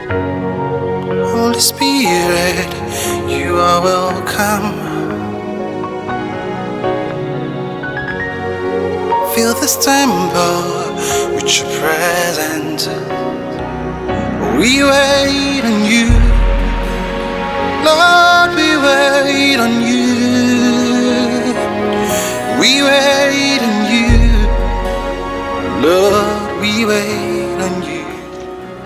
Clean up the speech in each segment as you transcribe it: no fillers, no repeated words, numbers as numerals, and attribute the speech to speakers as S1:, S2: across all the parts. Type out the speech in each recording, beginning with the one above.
S1: Holy Spirit, you are welcome. Fill this temple with your presence. We wait on you, Lord, we wait on you. We wait on you, Lord, we wait on you.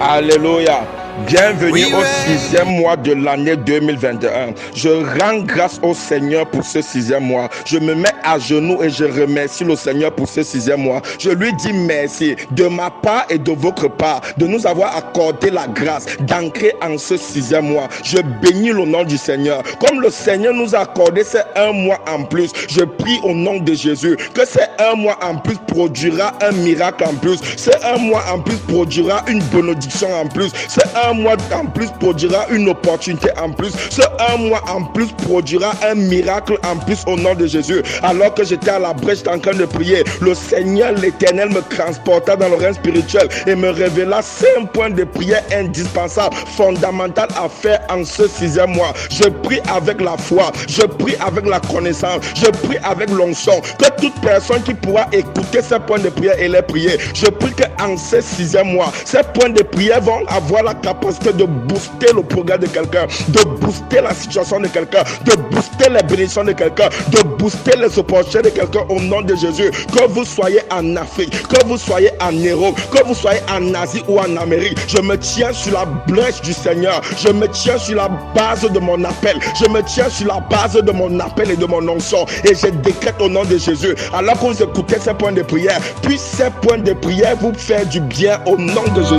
S2: Alléluia. Bienvenue au 6e mois de l'année 2021. Je rends grâce au Seigneur pour ce 6e mois. Je me mets à genoux et je remercie le Seigneur pour ce 6e mois. Je lui dis merci de ma part et de votre part de nous avoir accordé la grâce d'ancrer en ce 6e mois. Je bénis le nom du Seigneur. Comme le Seigneur nous a accordé ces un mois en plus, je prie au nom de Jésus que ces un mois en plus produira un miracle en plus. Ces un mois en plus produira une bénédiction en plus. Ces un mois en plus produira une opportunité en plus. Ce un mois en plus produira un miracle en plus au nom de Jésus. Alors que j'étais à la brèche en train de prier, le Seigneur l'Éternel me transporta dans le règne spirituel et me révéla 5 points de prière indispensables, fondamentaux à faire en ce 6e mois. Je prie avec la foi, je prie avec la connaissance, je prie avec l'onction, que toute personne qui pourra écouter ces points de prière et les prier, je prie qu'en ce 6e mois, ces points de prière vont avoir la capacité de booster le programme de quelqu'un, de booster la situation de quelqu'un, de booster les bénédictions de quelqu'un, de booster les opportunités de quelqu'un au nom de Jésus. Que vous soyez en Afrique, que vous soyez en Europe, que vous soyez en Asie ou en Amérique, je me tiens sur la brèche du Seigneur, je me tiens sur la base de mon appel, je me tiens sur la base de mon appel et de mon onction et je décrète au nom de Jésus, alors que vous écoutez ces points de prière, puisse ces points de prière vous faire du bien au nom de Jésus.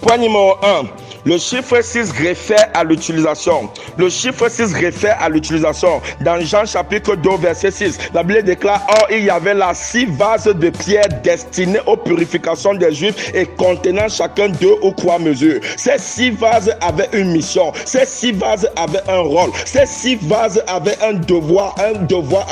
S2: Point numéro 1. Le chiffre 6 réfère à l'utilisation. Le chiffre 6 réfère à l'utilisation. Dans Jean chapitre 2 verset 6, la Bible déclare: or il y avait là 6 vases de pierre destinés aux purifications des Juifs et contenant chacun 2 ou 3 mesures. Ces 6 vases avaient une mission. Ces 6 vases avaient un rôle. Ces 6 vases avaient un devoir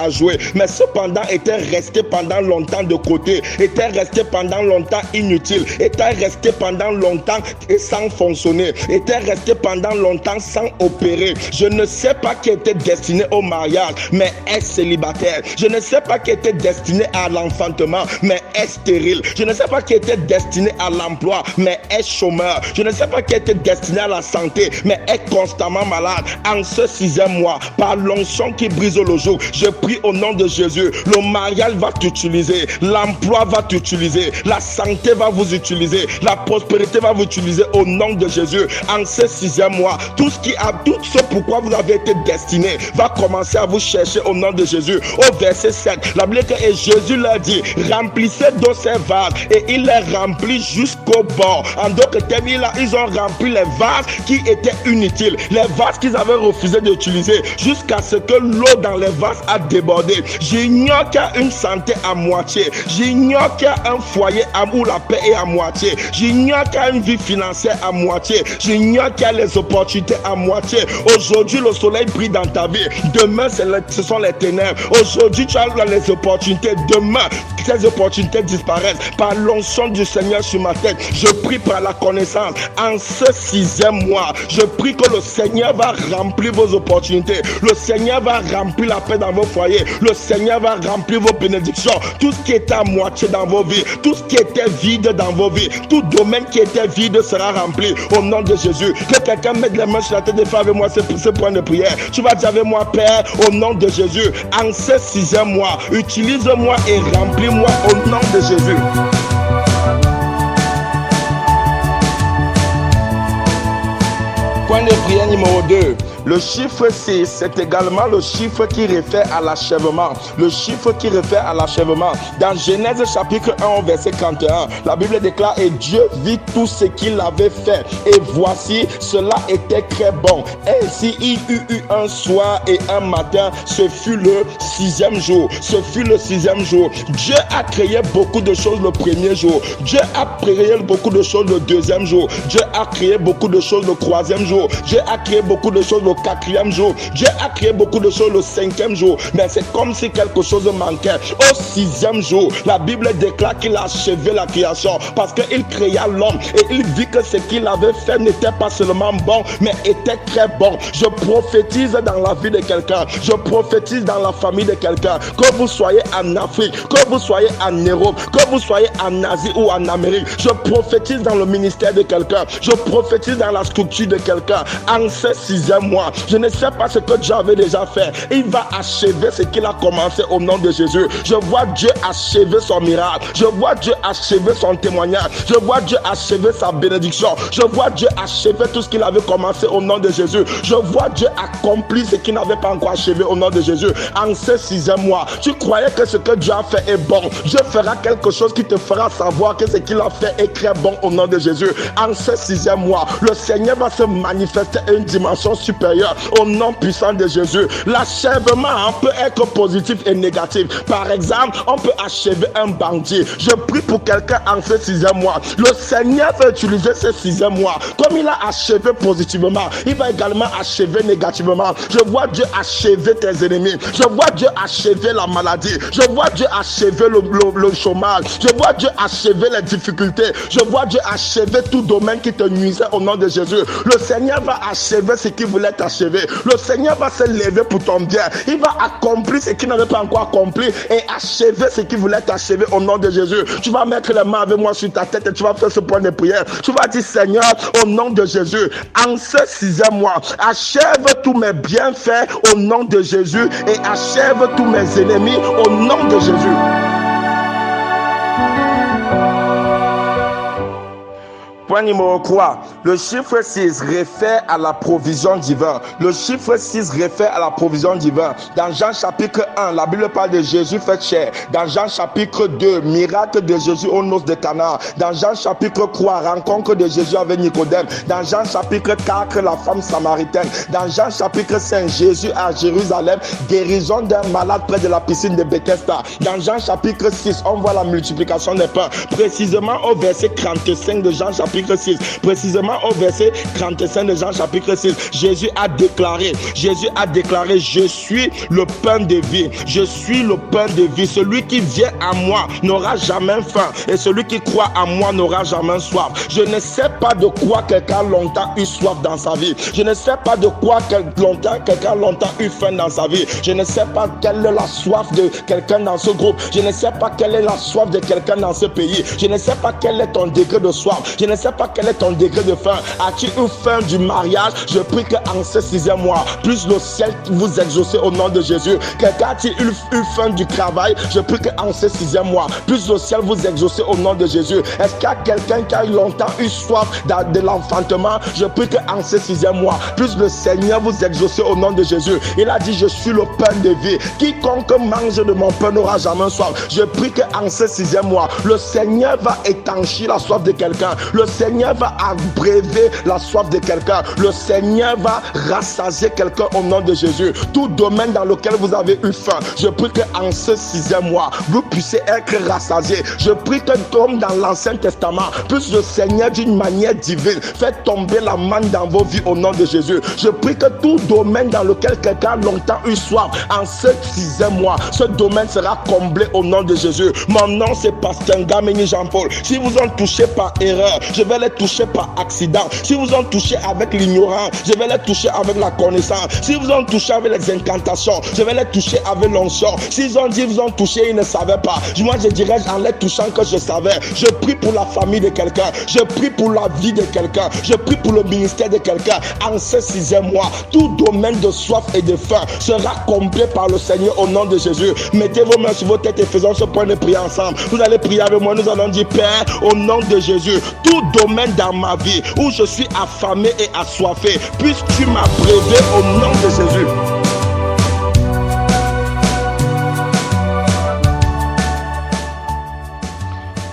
S2: à jouer. Mais cependant étaient restés pendant longtemps de côté, étaient restés pendant longtemps inutiles, étaient restés pendant longtemps et sans fonctionner, était resté pendant longtemps sans opérer. Je ne sais pas qui était destiné au mariage, mais est célibataire. Je ne sais pas qui était destiné à l'enfantement, mais est stérile. Je ne sais pas qui était destiné à l'emploi, mais est chômeur. Je ne sais pas qui était destiné à la santé, mais est constamment malade. En ce 6e mois, par l'onction qui brise le joug, je prie au nom de Jésus, le mariage va t'utiliser, l'emploi va t'utiliser, la santé va vous utiliser, la prospérité va vous utiliser au nom de Jésus. En ce 6e mois, tout ce pourquoi vous avez été destiné va commencer à vous chercher au nom de Jésus. Au verset 7, la Bible dit, et Jésus leur dit: remplissez d'eau ces vases, et il les remplit jusqu'au bord. En d'autres termes, ils ont rempli les vases qui étaient inutiles, les vases qu'ils avaient refusé d'utiliser, jusqu'à ce que l'eau dans les vases a débordé. J'ignore qu'il y a une santé à moitié, j'ignore qu'il y a un foyer où la paix est à moitié, j'ignore qu'il y a une vie financière à moitié, j'ignore qu'il y a les opportunités à moitié. Aujourd'hui le soleil brille dans ta vie, demain ce sont les ténèbres. Aujourd'hui tu as les opportunités, demain ces opportunités disparaissent. Par l'onction du Seigneur sur ma tête, je prie par la connaissance, en ce 6e mois, je prie que le Seigneur va remplir vos opportunités, le Seigneur va remplir la paix dans vos foyers, le Seigneur va remplir vos bénédictions. Tout ce qui était à moitié dans vos vies, tout ce qui était vide dans vos vies, tout domaine qui était vide sera rempli au nom de Jésus. Que quelqu'un mette les mains sur la tête et fasse avec moi ce point de prière. Tu vas dire avec moi: Père, au nom de Jésus, en ce 6e mois, utilise-moi et remplis-moi au nom de Jésus. Point de prière numéro 2. Le chiffre 6, c'est également le chiffre qui réfère à l'achèvement. Le chiffre qui réfère à l'achèvement. Dans Genèse chapitre 1 verset 41, la Bible déclare: et Dieu vit tout ce qu'il avait fait, et voici, cela était très bon. Ainsi il y eut un soir et un matin, ce fut le 6e jour. Ce fut le 6e jour. Dieu a créé beaucoup de choses le premier jour. Dieu a créé beaucoup de choses le 2e jour. Dieu a créé beaucoup de choses le 3e jour. Dieu a créé beaucoup de choses le le 4e jour. Dieu a créé beaucoup de choses le 5e jour, mais c'est comme si quelque chose manquait. Au 6e jour, la Bible déclare qu'il a achevé la création parce qu'il créa l'homme et il dit que ce qu'il avait fait n'était pas seulement bon, mais était très bon. Je prophétise dans la vie de quelqu'un, je prophétise dans la famille de quelqu'un, que vous soyez en Afrique, que vous soyez en Europe, que vous soyez en Asie ou en Amérique, je prophétise dans le ministère de quelqu'un, je prophétise dans la structure de quelqu'un. En ce 6e mois, je ne sais pas ce que Dieu avait déjà fait, il va achever ce qu'il a commencé au nom de Jésus. Je vois Dieu achever son miracle, je vois Dieu achever son témoignage, je vois Dieu achever sa bénédiction, je vois Dieu achever tout ce qu'il avait commencé au nom de Jésus. Je vois Dieu accomplir ce qu'il n'avait pas encore achevé au nom de Jésus. En ce 6e mois, tu croyais que ce que Dieu a fait est bon. Dieu fera quelque chose qui te fera savoir que ce qu'il a fait est très bon au nom de Jésus. En ce 6e mois, le Seigneur va se manifester à une dimension supérieure au nom puissant de Jésus. L'achèvement peut être positif et négatif. Par exemple, on peut achever un bandit. Je prie pour quelqu'un en ce 6e mois. Le Seigneur va utiliser ce 6e mois. Comme il a achevé positivement, il va également achever négativement. Je vois Dieu achever tes ennemis. Je vois Dieu achever la maladie. Je vois Dieu achever le chômage. Je vois Dieu achever les difficultés. Je vois Dieu achever tout domaine qui te nuisait au nom de Jésus. Le Seigneur va achever ce qui voulait achever. Le Seigneur va se lever pour ton bien. Il va accomplir ce qu'il n'avait pas encore accompli et achever ce qu'il voulait achever au nom de Jésus. Tu vas mettre les mains avec moi sur ta tête et tu vas faire ce point de prière. Tu vas dire, Seigneur, au nom de Jésus, en ce 6e mois, achève tous mes bienfaits au nom de Jésus et achève tous mes ennemis au nom de Jésus. Point numéro 3, le chiffre 6 réfère à la provision divine. Le chiffre 6 réfère à la provision divine. Dans Jean chapitre 1, la Bible parle de Jésus fait chair. Dans Jean chapitre 2, miracle de Jésus aux noces de Cana. Dans Jean chapitre 3, rencontre de Jésus avec Nicodème. Dans Jean chapitre 4, la femme samaritaine. Dans Jean chapitre 5, Jésus à Jérusalem, guérison d'un malade près de la piscine de Bethesda. Dans Jean chapitre 6, on voit la multiplication des pains. Précisément au verset 35 de Jean chapitre 6, précisément au verset 35 de Jean chapitre 6, Jésus a déclaré, je suis le pain de vie, je suis le pain de vie, celui qui vient à moi n'aura jamais faim et celui qui croit à moi n'aura jamais soif. Je ne sais pas de quoi quelqu'un longtemps eu soif dans sa vie, je ne sais pas de quoi quelqu'un longtemps eu faim dans sa vie, je ne sais pas quelle est la soif de quelqu'un dans ce groupe, je ne sais pas quelle est la soif de quelqu'un dans ce pays, je ne sais pas quel est ton degré de soif, je ne sais pas quel est ton degré de faim. As-tu eu faim du mariage? Je prie qu'en ce 6e mois, plus le ciel vous exauce au nom de Jésus. Quelqu'un a-t-il eu faim du travail? Je prie qu'en ce 6e mois, plus le ciel vous exauce au nom de Jésus. Est-ce qu'il y a quelqu'un qui a longtemps eu soif de l'enfantement? Je prie qu'en ce 6e mois, plus le Seigneur vous exauce au nom de Jésus. Il a dit, je suis le pain de vie. Quiconque mange de mon pain n'aura jamais soif. Je prie qu'en ce 6e mois, le Seigneur va étancher la soif de quelqu'un. Le Seigneur va abréver la soif de quelqu'un. Le Seigneur va rassasier quelqu'un au nom de Jésus. Tout domaine dans lequel vous avez eu faim, je prie qu'en ce 6e mois, vous puissiez être rassasiés. Je prie que comme dans l'Ancien Testament, puisse le Seigneur d'une manière divine faire tomber la manne dans vos vies au nom de Jésus. Je prie que tout domaine dans lequel quelqu'un a longtemps eu soif, en ce 6e mois, ce domaine sera comblé au nom de Jésus. Mon nom c'est Pasteur Ngameni Jean-Paul. Si vous en touchez par erreur, je vais les toucher par accident. Si vous en touchez avec l'ignorance, je vais les toucher avec la connaissance. Si vous en touchez avec les incantations, je vais les toucher avec l'onction. S'ils ont dit vous en touchez, ils ne savaient pas. Moi je dirais en les touchant que je savais. Je prie pour la famille de quelqu'un. Je prie pour la vie de quelqu'un. Je prie pour le ministère de quelqu'un. En ce 6e mois, tout domaine de soif et de faim sera comblé par le Seigneur au nom de Jésus. Mettez vos mains sur vos têtes et faisons ce point de prière ensemble. Vous allez prier avec moi. Nous allons dire, Père, au nom de Jésus, tout domaine dans ma vie où je suis affamé et assoiffé, puisses-tu m'abreuver au nom de Jésus.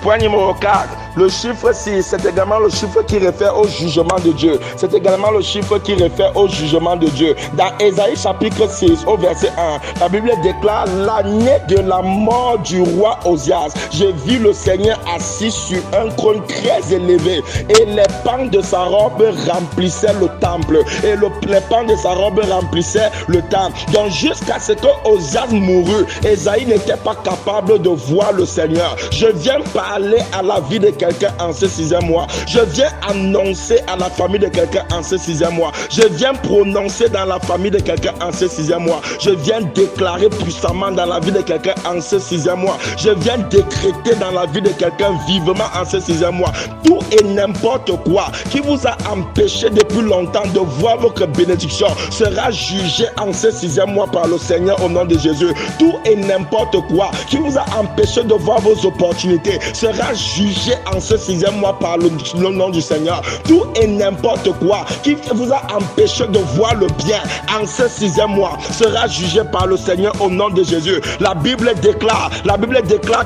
S2: Point numéro 4. Le chiffre 6, c'est également le chiffre qui réfère au jugement de Dieu. C'est également le chiffre qui réfère au jugement de Dieu. Dans Ésaïe chapitre 6, au verset 1, la Bible déclare: l'année de la mort du roi Osias, j'ai vu le Seigneur assis sur un trône très élevé, et les pans de sa robe remplissaient le temple. Et les pans de sa robe remplissaient le temple. Donc jusqu'à ce que Osias mourut, Ésaïe n'était pas capable de voir le Seigneur. Je viens parler à la vie de quelqu'un en ce 6e mois. Je viens annoncer à la famille de quelqu'un en ce 6e mois. Je viens prononcer dans la famille de quelqu'un en ce 6e mois. Je viens déclarer puissamment dans la vie de quelqu'un en ce 6e mois. Je viens décréter dans la vie de quelqu'un vivement en ce 6e mois. Tout et n'importe quoi qui vous a empêché depuis longtemps de voir votre bénédiction sera jugé en ce 6e mois par le Seigneur au nom de Jésus. Tout et n'importe quoi qui vous a empêché de voir vos opportunités sera jugé en ce 6e mois par le nom du Seigneur. Tout et n'importe quoi qui vous a empêché de voir le bien en ce 6e mois sera jugé par le Seigneur au nom de Jésus. La Bible déclare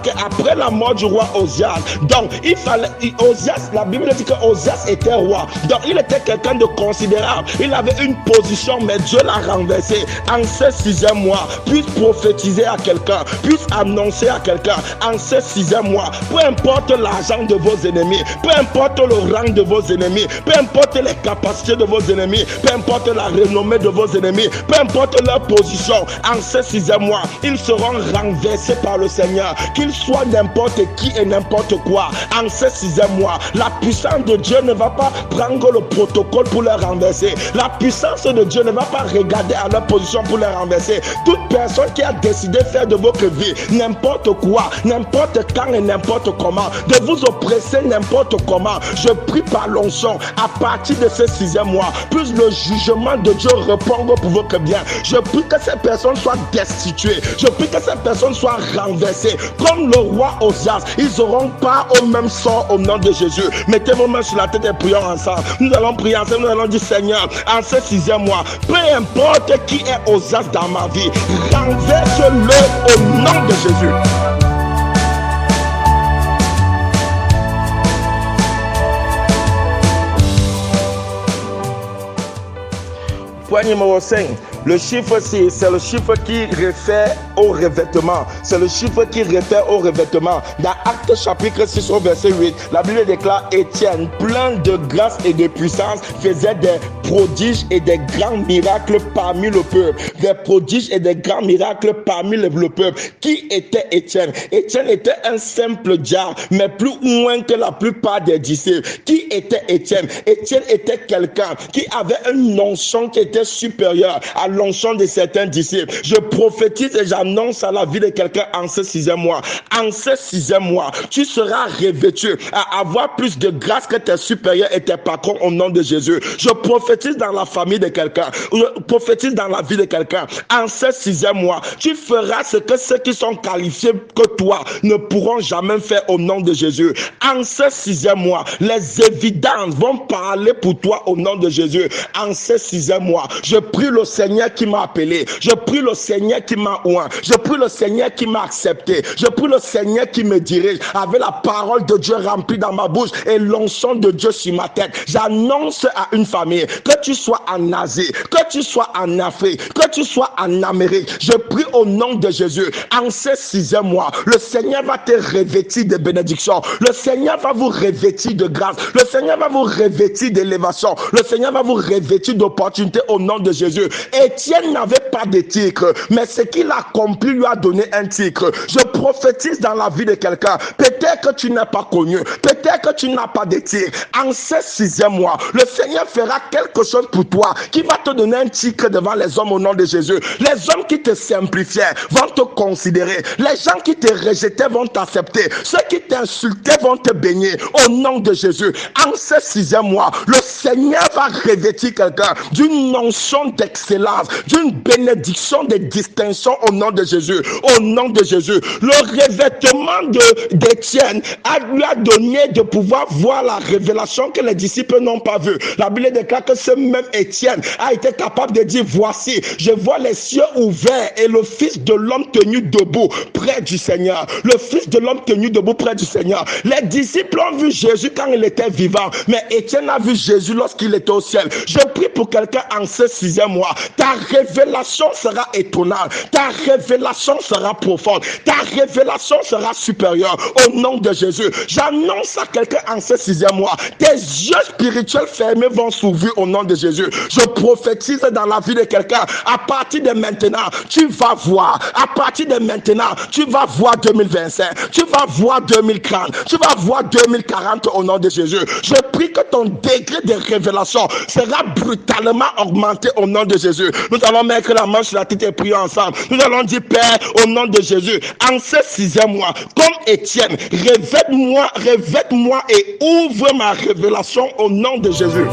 S2: qu'après la mort du roi Osias, donc il fallait, Osias, la Bible dit que Osias était roi, donc il était quelqu'un de considérable, il avait une position, mais Dieu l'a renversé. En ce 6e mois, puisse prophétiser à quelqu'un, puisse annoncer à quelqu'un en ce 6e mois, peu importe l'argent de vos ennemis, peu importe le rang de vos ennemis, peu importe les capacités de vos ennemis, peu importe la renommée de vos ennemis, peu importe leur position, en ce 6e mois, ils seront renversés par le Seigneur. Qu'ils soient n'importe qui et n'importe quoi, en ce 6e mois, la puissance de Dieu ne va pas prendre le protocole pour les renverser. La puissance de Dieu ne va pas regarder à leur position pour les renverser. Toute personne qui a décidé de faire de votre vie n'importe quoi, n'importe quand et n'importe comment, de vous oppresser n'importe comment, je prie par l'onction à partir de ce 6e mois, plus le jugement de Dieu répond pour votre bien. Je prie que ces personnes soient destituées. Je prie que ces personnes soient renversées. Comme le roi Osias, ils n'auront pas au même sort au nom de Jésus. Mettez vos mains sur la tête et prions ensemble. Nous allons prier ensemble. Nous allons dire: Seigneur, en ce 6e mois, peu importe qui est Osias dans ma vie, renverse-le au nom de Jésus. Point numéro 5, le chiffre 6, c'est le chiffre qui réfère au revêtement. C'est le chiffre qui réfère au revêtement. Dans Actes chapitre 6 au verset 8, la Bible déclare: Étienne, plein de grâce et de puissance, faisait des prodiges et des grands miracles parmi le peuple. Des prodiges et des grands miracles parmi le peuple. Qui était Étienne? Étienne était un simple diable, mais plus loin que la plupart des disciples. Qui était Étienne? Étienne était quelqu'un qui avait une onction qui était supérieure à l'onction de certains disciples. Je prophétise et j'annonce à la vie de quelqu'un en ce 6e mois. En ce 6e mois, tu seras revêtu à avoir plus de grâce que tes supérieurs et tes patrons au nom de Jésus. Je prophétise dans la famille de quelqu'un. Je prophétise dans la vie de quelqu'un. En ce 6e mois, tu feras ce que ceux qui sont qualifiés que toi ne pourront jamais faire au nom de Jésus. En ce 6e mois, les évidences vont parler pour toi au nom de Jésus. En ce 6e mois, je prie le Seigneur qui m'a appelé. Je prie le Seigneur qui m'a oint. Je prie le Seigneur qui m'a accepté. Je prie le Seigneur qui me dirige avec la parole de Dieu remplie dans ma bouche et l'onction de Dieu sur ma tête. J'annonce à une famille, que tu sois en Asie, que tu sois en Afrique, que tu sois en Amérique, je prie au nom de Jésus. En ce 6e mois, le Seigneur va te revêtir de bénédictions. Le Seigneur va vous revêtir de grâce. Le Seigneur va vous revêtir d'élévation. Le Seigneur va vous revêtir d'opportunités au nom de Jésus. Étienne n'avait pas de titre, mais ce qu'il a accompli lui a donné un titre. Je prophétise dans la vie de quelqu'un. Peut-être que tu n'es pas connu, peut-être que tu n'as pas de titre. En ce 6e mois, le Seigneur fera quelque chose pour toi qui va te donner un titre devant les hommes au nom de Jésus. Les hommes qui te simplifiaient vont te considérer. Les gens qui te rejetaient vont t'accepter. Ceux qui t'insultaient vont te baigner au nom de Jésus. En ce 6e mois, le Seigneur va revêtir quelqu'un d'une onction d'excellence grâce, d'une bénédiction, de distinction au nom de Jésus. Au nom de Jésus. Le revêtement d'Étienne lui a donné de pouvoir voir la révélation que les disciples n'ont pas vue. La Bible déclare que ce même Étienne a été capable de dire, voici, je vois les cieux ouverts et le Fils de l'homme tenu debout près du Seigneur. Le Fils de l'homme tenu debout près du Seigneur. Les disciples ont vu Jésus quand il était vivant, mais Étienne a vu Jésus lorsqu'il était au ciel. Je prie pour quelqu'un en ce 6e mois. Ta révélation sera étonnante. Ta révélation sera profonde. Ta révélation sera supérieure au nom de Jésus. J'annonce à quelqu'un en ce 6e mois, tes yeux spirituels fermés vont s'ouvrir au nom de Jésus. Je prophétise dans la vie de quelqu'un. À partir de maintenant, tu vas voir. À partir de maintenant, tu vas voir 2025. Tu vas voir 2030. Tu vas voir 2040 au nom de Jésus. Je prie que ton degré de révélation sera brutalement augmenté au nom de Jésus. Nous allons mettre la main sur la tête et prier ensemble. Nous allons dire, Père, au nom de Jésus, en ce 6e mois, comme Étienne, revêt-moi et ouvre ma révélation au nom de Jésus.